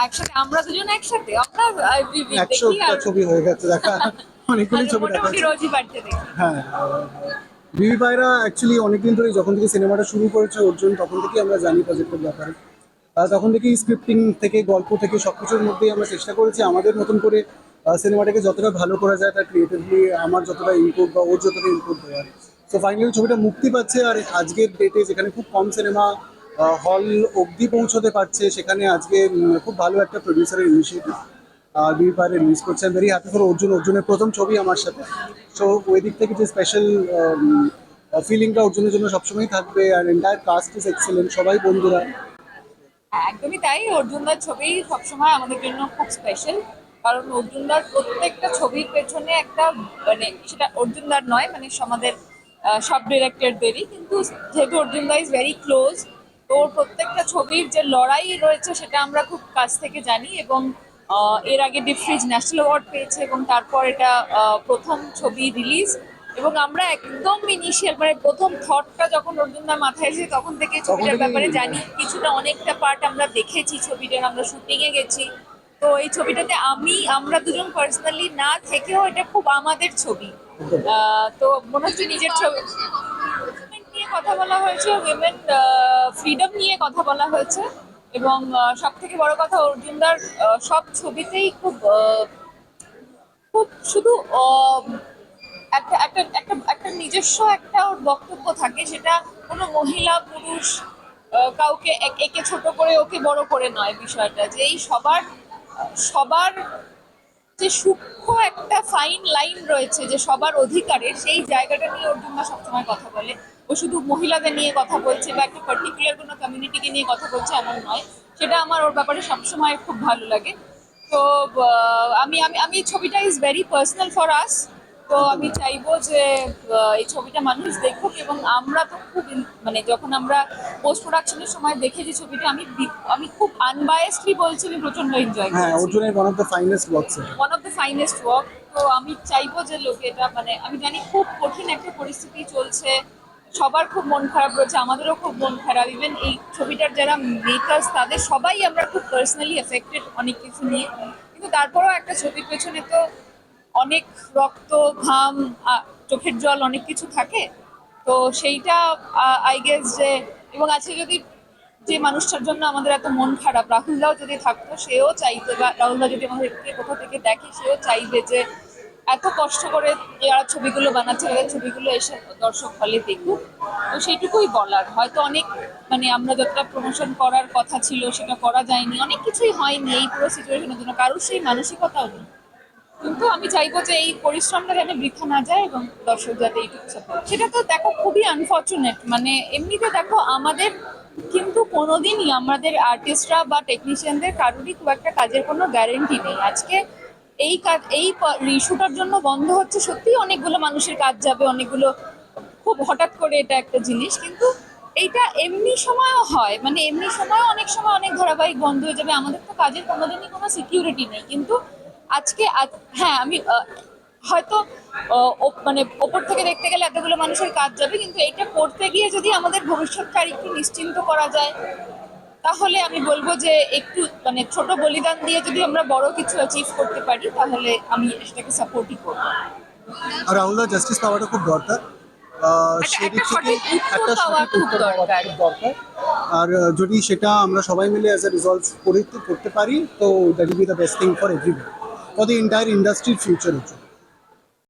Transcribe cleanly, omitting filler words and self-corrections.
একসাথে আমরা দুজন একসাথে আমরা দেখি 100টা আর ছবি হয়ে গেছে দেখা, অনেকগুলি ছবি দেখা মোটামুটি হয়েছে। রোজই বাড়তে দেখি। হ্যাঁ, বিবি পায়রা অ্যাকচুয়ালি অনেকদিন ধরে যখন থেকে সিনেমাটা শুরু করেছে অর্জুন, তখন থেকেই আমরা জানি প্রজেক্টের ব্যাপারে। তখন থেকেই স্ক্রিপ্টিং থেকে গল্প থেকে সবকিছুর মধ্যেই আমরা চেষ্টা করেছি আমাদের মতন করে সিনেমাটাকে যতটা ভালো করা যায়, তার ক্রিয়েটিভলি আমার যতটা ইনপুট বা ওর যতটা ইনপুট দেওয়ার। সো ফাইনালি ছবিটা মুক্তি পাচ্ছে, আর আজকের ডেটে যেখানে খুব কম সিনেমা হল অবধি পৌঁছতে পারছে, সেখানে আজকে খুব ভালো একটা প্রডিউসারের ইনিশিয়েটিভ বিবি পায়রা রিলিজ করছে। I am very happy for Arjun, অর্জুনের প্রথম ছবি আমার সাথে। সো ওই দিক থেকে যে স্পেশাল ফিলিংটা অর্জুনের জন্য সবসময় থাকবে। আর এন্টায়ার কাস্ট ইজ এক্সেলেন্ট, সবাই বন্ধুরা। হ্যাঁ, একদমই তাই। অর্জুনদার ছবি সবসময় আমাদের জন্য খুব স্পেশাল, কারণ অর্জুনদার প্রত্যেকটা ছবির পেছনে একটা, মানে সেটা অর্জুনদার নয়, মানে আমাদের সব ডিরেক্টরদেরই, কিন্তু যেহেতু অর্জুনদা ইজ ভেরি ক্লোজ, তো ওর প্রত্যেকটা ছবির যে লড়াই রয়েছে সেটা আমরা খুব কাছ থেকে জানি। এবং এর আগে ডিপ ফ্রিজ ন্যাশনাল অ্যাওয়ার্ড পেয়েছে, এবং তারপর এটা প্রথম ছবি রিলিজ। এবং আমরা একদম ইনিশিয়াল, মানে প্রথম থটটা যখন অর্জুনদার মাথায় এসেছে তখন থেকে তখন ছবিটার থেকেই ব্যাপারে জানি। কিছুটা অনেকটা পার্ট আমরা দেখেছি ছবিটার, আমরা শুটিং এ গেছি। তো এই ছবিটাতে আমরা দুজন পার্সোনালি না থেকেও এটা খুব আমাদের ছবি। তো মনে হচ্ছে নিজের ছবি নিয়ে কথা বলা হয়েছে, উইমেন ফ্রিডম নিয়ে কথা বলা হয়েছে। এবং সব থেকে বড় কথা, অর্জুনদার সব ছবিতেই খুব খুব শুধু একটা একটা একটা একটা নিজস্ব একটা ওর বক্তব্য থাকে, সেটা কোনো মহিলা পুরুষ কাউকে একে ছোট করে ওকে বড় করে নয়। বিষয়টা যে এই সবার সবার যে সূক্ষ্ম একটা ফাইন লাইন রয়েছে যে সবার অধিকারের, সেই জায়গাটা নিয়ে অর্জুনদা সবসময় কথা বলে। ও শুধু মহিলাদের নিয়ে কথা বলছে বা একটা পার্টিকুলার কোনো কমিউনিটিকে নিয়ে কথা বলছে এমন নয়। সেটা আমার ওর ব্যাপারে সবসময় খুব ভালো লাগে। তো আমি আমি আমি এই ছবিটা is very personal for us. তো আমি চাইবো যে এই ছবিটা মানুষ দেখুক। এবং আমরা তো খুব মানে যখন আমরা পোস্ট প্রোডাকশনের সময় দেখেছি ছবিটা, আমি খুব আনবায়াসলি বলছি, আমি প্রচন্ড এনজয় হ্যাঁ, করেছি। অর্জুনের one of the finest works. One of the finest work. তো আমি চাইবো যে লোকে এটা, মানে আমি জানি খুব কঠিন একটা পরিস্থিতি চলছে, সবার খুব মন খারাপ রয়েছে, আমাদেরও খুব মন খারাপ। ইভেন এই ছবিটার যারা মেকার্স তাদের সবাই আমরা খুব পার্সোনালি এফেক্টেড অনেক কিছু নিয়ে। কিন্তু তারপরেও একটা ছবির পেছনে তো অনেক রক্ত, ঘাম, চোখের জল, অনেক কিছু থাকে। তো সেইটা আই গেস যে, এবং আজকে যদি যে মানুষটার জন্য আমাদের এত মন খারাপ, রাহুলদাও যদি থাকতো সেও চাইতো, বা রাহুলদা যদি আমাদেরকে কোথা থেকে দেখে সেও চাইবে যে এত কষ্ট করে যারা ছবিগুলো বানাচ্ছে তাদের ছবিগুলো এসে দর্শক হলে দেখুক। তো সেইটুকুই বলার। হয়তো অনেক, মানে আমরা যতটা প্রমোশন করার কথা ছিল সেটা করা যায়নি, অনেক কিছুই হয়নি এই পুরো সিচুয়েশনের জন্য, কারোর সেই মানসিকতাও নেই। কিন্তু আমি চাইবো যে এই পরিশ্রমটা যেন বৃথা না যায়, এবং দর্শক যাতে এইটুকু সাপোর্ট। সেটা তো দেখো খুবই আনফর্চুনেট, মানে এমনিতে দেখো আমাদের কিন্তু কোনোদিনই আমাদের আর্টিস্টরা বা টেকনিশিয়ানদের কারোরই খুব একটা কাজের কোনো গ্যারেন্টি নেই। আজকে এই কাজ, এই ইস্যুটার জন্য বন্ধ হচ্ছে, সত্যি অনেকগুলো মানুষের কাজ যাবে, অনেকগুলো, খুব হঠাৎ করে এটা একটা জিনিস। কিন্তু এইটা এমনি সময়ও হয়, মানে এমনি সময় অনেক সময় অনেক ধারাবাহিক বন্ধ হয়ে যাবে, আমাদের তো কাজের কোনোদিনই কোনো সিকিউরিটি নেই। কিন্তু আজকে হ্যাঁ, আমি হয়তো মানে ওপর থেকে দেখতে গেলে এতগুলো মানুষের কাজ যাবে, কিন্তু এইটা করতে গিয়ে যদি আমাদের ভবিষ্যৎটা একটু নিশ্চিন্ত করা যায়, তাহলে আমি বলবো যে একটু, মানে ছোট বলিদান দিয়ে যদি আমরা বড় কিছু অ্যাচিভ করতে পারি, তাহলে আমি সেটাকে সাপোর্টই করবো। আর রাহুলদা জাস্টিস পাওয়াটা খুব দরকার। সেদিক একটা থেকে সঠিক উত্তর একটা পাওয়া সঠিক খুব উত্তর পাওয়া দরকার। খুব দরকার। আর যদি সেটা আমরা সবাই মিলে অ্যাজ এ রিজলভ করতে পারি, তো that will be the best thing for everyone, for the entire ইন্ডাস্ট্রির ফিউচারের জন্য।